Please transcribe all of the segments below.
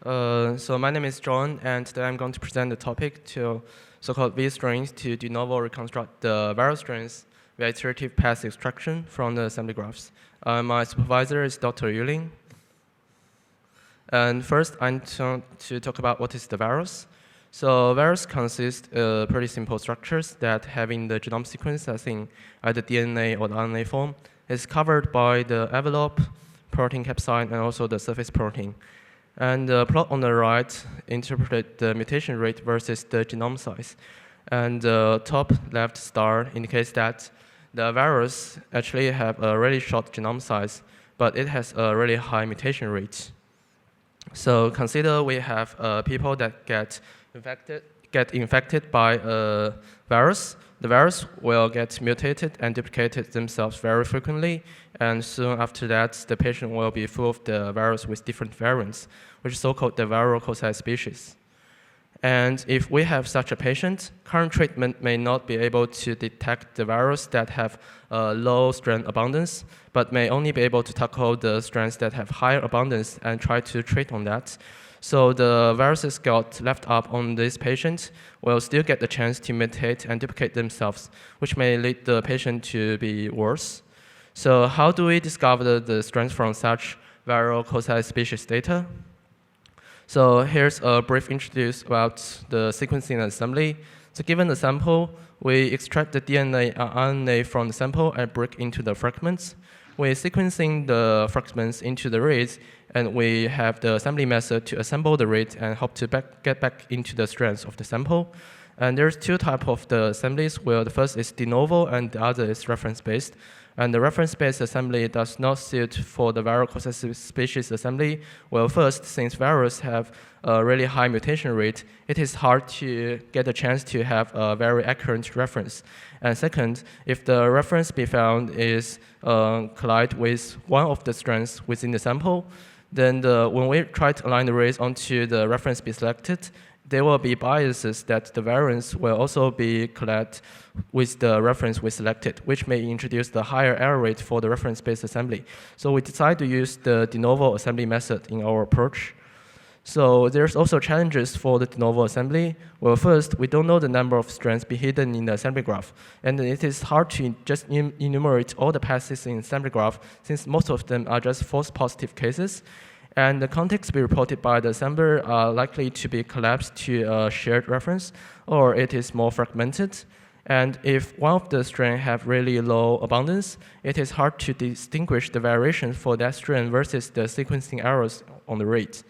So my name is John, and today I'm going to present the topic to so-called VStrains to de novo reconstruct the VStrains via iterative path extraction from the assembly graphs. My supervisor is Dr. Yuling. And first, I'm going to talk about what is the virus. So virus consists of pretty simple structures that having the genome sequence as in either DNA or the RNA form is covered by the envelope, protein capsid, and also the surface protein. And the plot on the right interpreted the mutation rate versus the genome size. And the top left star indicates that the virus actually have a really short genome size, but it has a really high mutation rate. So consider we have people that get infected by a virus. The virus will get mutated and duplicated themselves very frequently, and soon after that, the patient will be full of the virus with different variants, which is so-called the viral quasispecies. And if we have such a patient, current treatment may not be able to detect the virus that have a low strand abundance, but may only be able to tackle the strands that have higher abundance and try to treat on that. So the viruses got left up on this patient will still get the chance to mutate and duplicate themselves, which may lead the patient to be worse. So how do we discover the strands from such viral quasi-species data? So here's a brief introduction about the sequencing and assembly. So given the sample, we extract the DNA and RNA from the sample and break into the fragments. We're sequencing the fragments into the reads, and we have the assembly method to assemble the reads and hope to get back into the strands of the sample. And there's two types of the assemblies, where the first is de novo and the other is reference-based. And the reference-based assembly does not suit for the viral quasi-species assembly. Well, first, since viruses have a really high mutation rate, it is hard to get a chance to have a very accurate reference. And second, if the reference be found is collide with one of the strands within the sample, then when we try to align the rays onto the reference be selected, there will be biases that the variants will also be collided with the reference we selected, which may introduce the higher error rate for the reference-based assembly. So we decided to use the de novo assembly method in our approach. So there's also challenges for the de novo assembly. Well, first, we don't know the number of strands be hidden in the assembly graph, and it is hard to just enumerate all the passes in the assembly graph, since most of them are just false positive cases. And the context be reported by the assembler are likely to be collapsed to a shared reference, or it is more fragmented. And if one of the strains have really low abundance, it is hard to distinguish the variations for that strain versus the sequencing errors on the rate.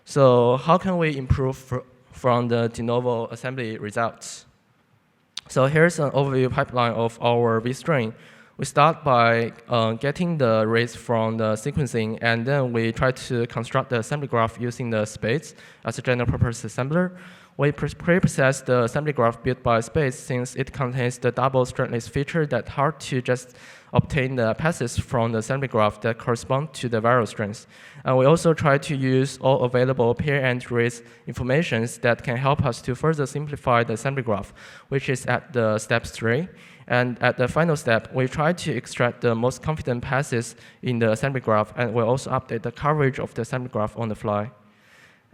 So how can we improve from the de novo assembly results? So here's an overview pipeline of our VStrain. We start by getting the rates from the sequencing, and then we try to construct the assembly graph using the spades as a general purpose assembler. We pre-process the assembly graph built by spades, since it contains the double strandless feature that hard to just obtain the passes from the assembly graph that correspond to the viral strands. And we also try to use all available pair-end rates informations that can help us to further simplify the assembly graph, which is at the step 3. And at the final step, we try to extract the most confident passes in the assembly graph, and we'll also update the coverage of the assembly graph on the fly.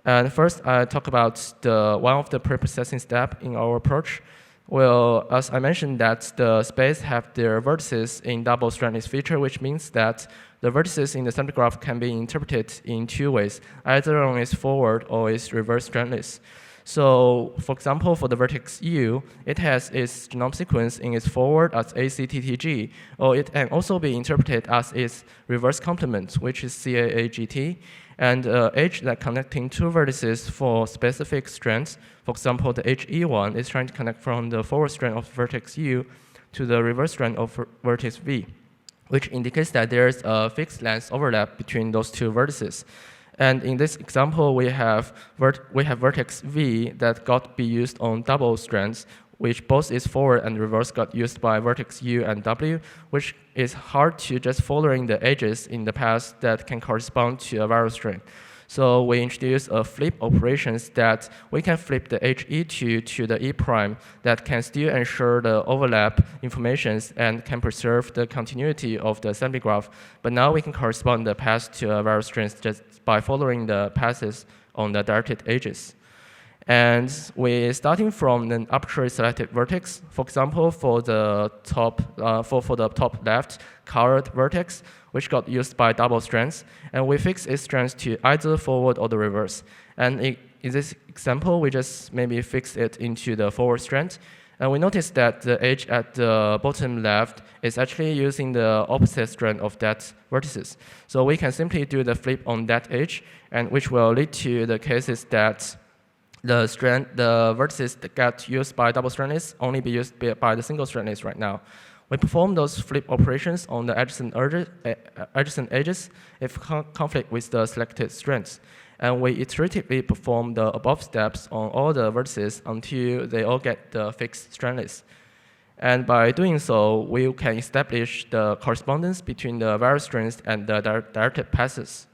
And first, I talk about one of the pre-processing steps in our approach. Well, as I mentioned, that the spades have their vertices in double strandless feature, which means that the vertices in the assembly graph can be interpreted in two ways, either on its forward or its reverse strandless. So, for example, for the vertex U, it has its genome sequence in its forward as ACTTG, or it can also be interpreted as its reverse complement, which is CAAGT, and H that connecting two vertices for specific strands. For example, the HE1 is trying to connect from the forward strand of vertex U to the reverse strand of vertex V, which indicates that there's a fixed length overlap between those two vertices. And in this example, we have vertex V that got be used on double strands, which both its forward and reverse got used by vertex U and W, which is hard to just following the edges in the path that can correspond to a viral strain. So we introduce a flip operations that we can flip the HE2 to the E prime that can still ensure the overlap informations and can preserve the continuity of the assembly graph. But now we can correspond the path to a viral strains just by following the passes on the directed edges. And we're starting from an arbitrary selected vertex. For example, for the top left colored vertex, which got used by double strands, and we fix its strands to either forward or the reverse. And in this example, we just maybe fix it into the forward strand. And we notice that the edge at the bottom left is actually using the opposite strand of that vertices. So we can simply do the flip on that edge, and which will lead to the cases that the vertices that get used by double strand lists only be used by the single strand list right now. We perform those flip operations on the adjacent edges if conflict with the selected strands. And we iteratively perform the above steps on all the vertices until they all get the fixed strand list. And by doing so, we can establish the correspondence between the various strands and the directed passes.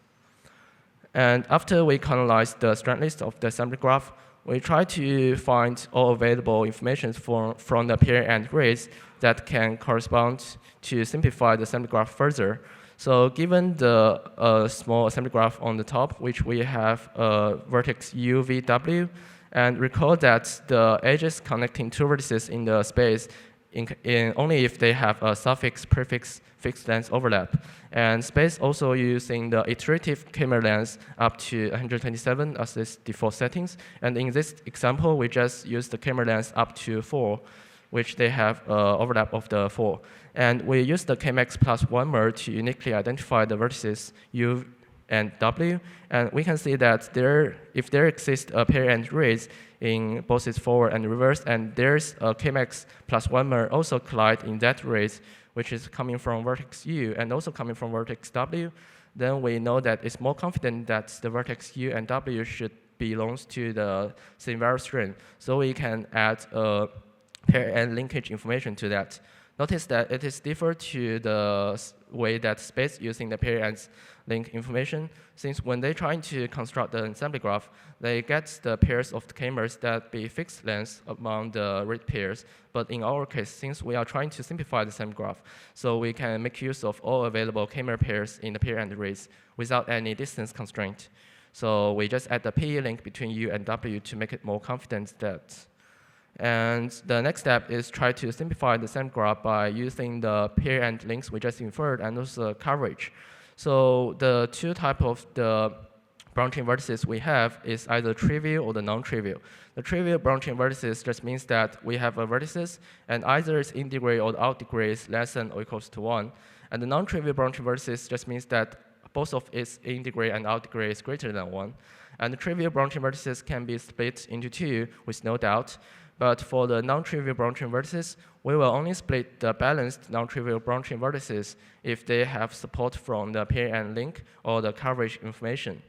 And after we analyze the strand list of the assembly graph, we try to find all available information from the pair and grids that can correspond to simplify the assembly graph further. So given the small assembly graph on the top, which we have vertex u, v, w, and recall that the edges connecting two vertices in the space only if they have a suffix, prefix, fixed length overlap. And space also using the iterative camera length up to 127 as its default settings. And in this example, we just use the camera length up to 4, which they have overlap of the 4. And we use the kmax plus 1 mer to uniquely identify the vertices u and w. And we can see that if there exists a pair and rays in both its forward and reverse, and there's a kmax plus 1 mer also collide in that rays, which is coming from vertex u and also coming from vertex w, then we know that it's more confident that the vertex u and w should belongs to the same variable string. So we can add a pair and linkage information to that. Notice that it is different to the way that space using the pair and link information, since when they're trying to construct the assembly graph, they get the pairs of the k-mers that be fixed lengths among the read pairs. But in our case, since we are trying to simplify the assembly graph, so we can make use of all available k-mer pairs in the pair and rays without any distance constraint. So we just add the p link between u and w to make it more confident that. And the next step is try to simplify the assembly graph by using the pair and links we just inferred and also coverage. So the two types of the branching vertices we have is either trivial or the non-trivial. The trivial branching vertices just means that we have a vertices and either its in degree or the out degree is less than or equals to 1. And the non-trivial branching vertices just means that both of its in degree and out degree is greater than 1. And the trivial branching vertices can be split into 2 with no doubt. But for the non-trivial branching vertices, we will only split the balanced non-trivial branching vertices if they have support from the pair and link or the coverage information.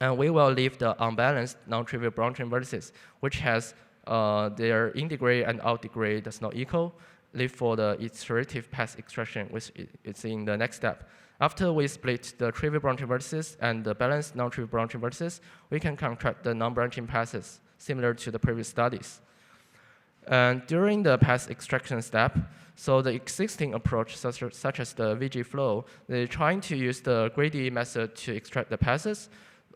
And we will leave the unbalanced non-trivial branching vertices, which has their in degree and out degree does not equal, leave for the iterative path extraction, which is in the next step. After we split the trivial branching vertices and the balanced non-trivial branching vertices, we can contract the non-branching passes, similar to the previous studies. And during the path extraction step, so the existing approach, such as the VG flow, they're trying to use the greedy method to extract the passes.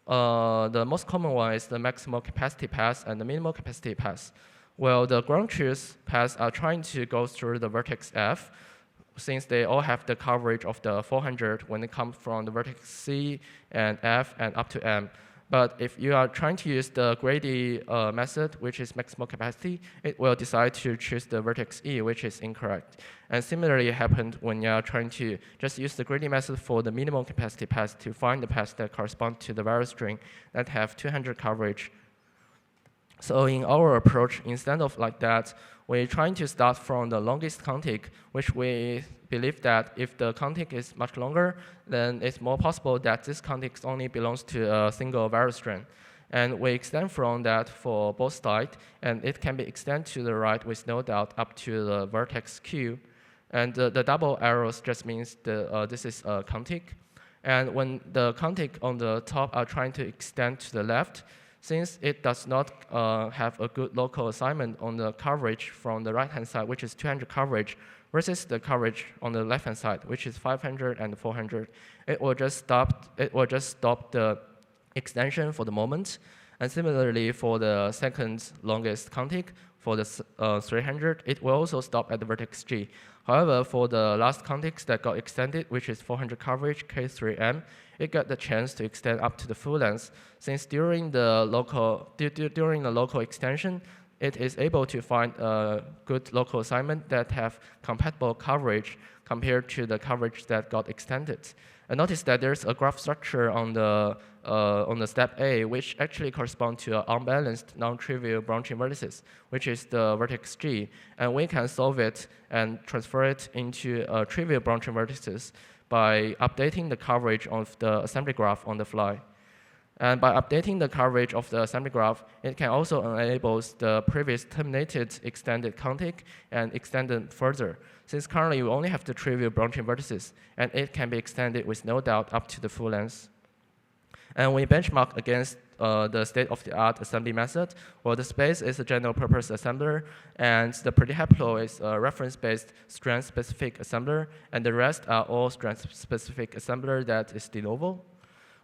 The most common one is the maximal capacity pass and the minimal capacity pass. Well, the ground truth paths are trying to go through the vertex F, since they all have the coverage of the 400 when it comes from the vertex C and F and up to M. But if you are trying to use the greedy method, which is maximal capacity, it will decide to choose the vertex E, which is incorrect. And similarly, it happened when you are trying to just use the greedy method for the minimum capacity path to find the paths that correspond to the variable string that have 200 coverage. So in our approach, instead of like that, we're trying to start from the longest contig, which we believe that if the contig is much longer, then it's more possible that this contig only belongs to a single variable string. And we extend from that for both sides, and it can be extended to the right with no doubt up to the vertex Q. And the double arrows just means this is a contig. And when the contig on the top are trying to extend to the left, since it does not have a good local assignment on the coverage from the right-hand side, which is 200 coverage, versus the coverage on the left-hand side, which is 500 and 400, it will just stop the extension for the moment. And similarly, for the second longest contig, for the 300, it will also stop at the vertex G. However, for the last contigs that got extended, which is 400 coverage K3M, it got the chance to extend up to the full length, since during the local extension, it is able to find a good local assignment that have compatible coverage compared to the coverage that got extended. And notice that there's a graph structure on the step A, which actually corresponds to unbalanced non-trivial branching vertices, which is the vertex G. And we can solve it and transfer it into trivial branching vertices by updating the coverage of the assembly graph on the fly. And by updating the coverage of the assembly graph, it can also enable the previous terminated extended contig and extend it further. Since currently we only have the trivial branching vertices, and it can be extended with no doubt up to the full length. And we benchmark against the state-of-the-art assembly method, where the space is a general-purpose assembler, and the predihaplo is a reference-based strand-specific assembler, and the rest are all strand-specific assembler that is de novo.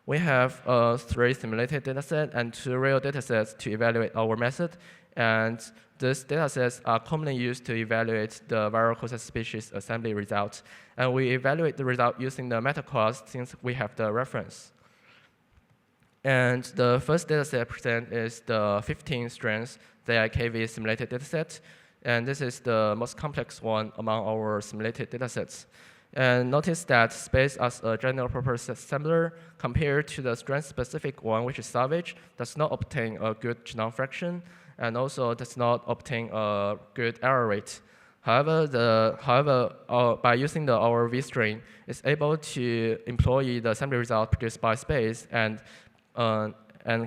We have 3 simulated datasets and 2 real datasets to evaluate our method, and these datasets are commonly used to evaluate the viral quasispecies assembly results. And we evaluate the result using the meta-class since we have the reference. And the first dataset present is the 15 strands ZIKV simulated dataset, and this is the most complex one among our simulated datasets. And notice that space as a general purpose assembler compared to the strand-specific one, which is savage, does not obtain a good genome fraction and also does not obtain a good error rate. However, by using our VStrain, it's able to employ the assembly result produced by space and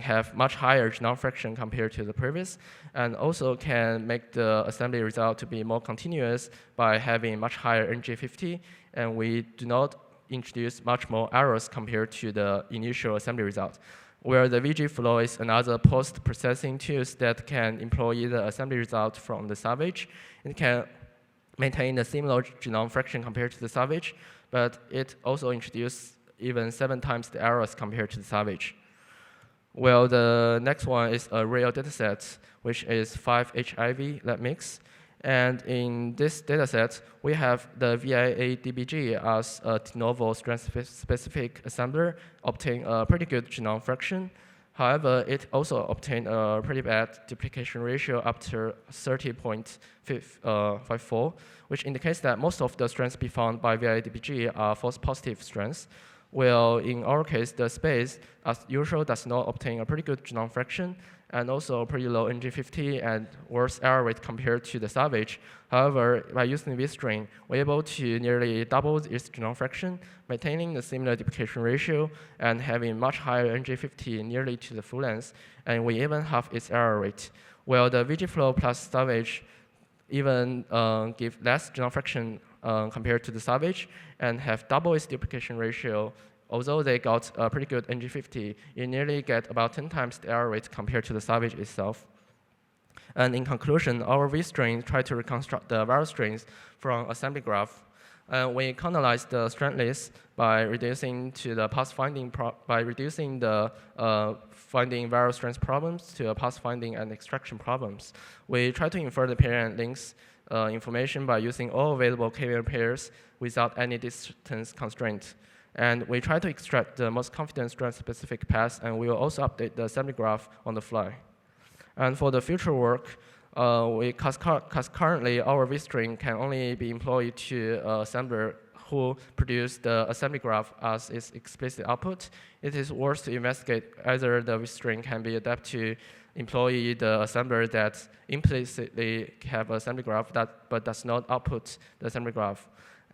have much higher genome fraction compared to the previous, and also can make the assembly result to be more continuous by having much higher NG50, and we do not introduce much more errors compared to the initial assembly result. Where the VG flow is another post-processing tools that can employ the assembly result from the savage. It can maintain a similar genome fraction compared to the savage, but it also introduces even 7 times the errors compared to the savage. Well, the next one is a real dataset, which is 5 HIV lab mix. And in this dataset, we have the VIA-DBG as a de novo strand-specific assembler, obtain a pretty good genome fraction. However, it also obtained a pretty bad duplication ratio up to 30.54, which indicates that most of the strands be found by VIA-DBG are false positive strands. Well, in our case, the space, as usual, does not obtain a pretty good genome fraction, and also pretty low NG50 and worse error rate compared to the savage. However, by using VStrain, we're able to nearly double its genome fraction, maintaining a similar duplication ratio, and having much higher NG50 nearly to the full length, and we even have its error rate. Well, the VGFlow plus savage even give less genome fraction compared to the savage, and have double its duplication ratio. Although they got a pretty good NG50, you nearly get about 10 times the error rate compared to the savage itself. And in conclusion, our VStrain tried to reconstruct the viral strains from assembly graph. We canalized the strand list by reducing to the finding viral strands problems to path finding and extraction problems. We try to infer the parent links information by using all available k-value pairs without any distance constraint. And we try to extract the most confident strand-specific paths, and we will also update the assembly graph on the fly. And for the future work, because currently our VStrain can only be employed to assembler who produce the assembly graph as its explicit output, it is worth to investigate either the VStrain can be adapted to employ the assembler that implicitly have assembly graph but does not output the assembly graph.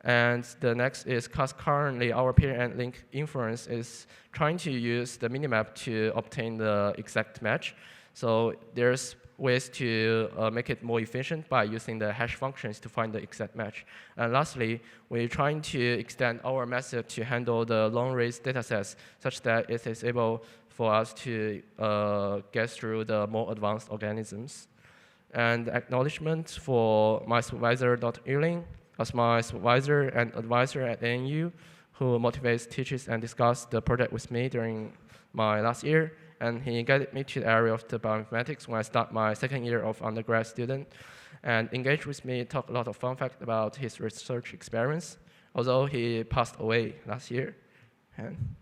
And the next is, because currently our parent link inference is trying to use the minimap to obtain the exact match. So there's ways to make it more efficient by using the hash functions to find the exact match. And lastly, we're trying to extend our method to handle the long-range datasets such that it is able for us to get through the more advanced organisms. And acknowledgement for my supervisor, Dr. Yuling, as my supervisor and advisor at ANU, who motivates, teaches, and discusses the project with me during my last year, and he guided me to the area of the bioinformatics when I start my second year of undergrad student, and engaged with me, talked a lot of fun fact about his research experience, although he passed away last year. And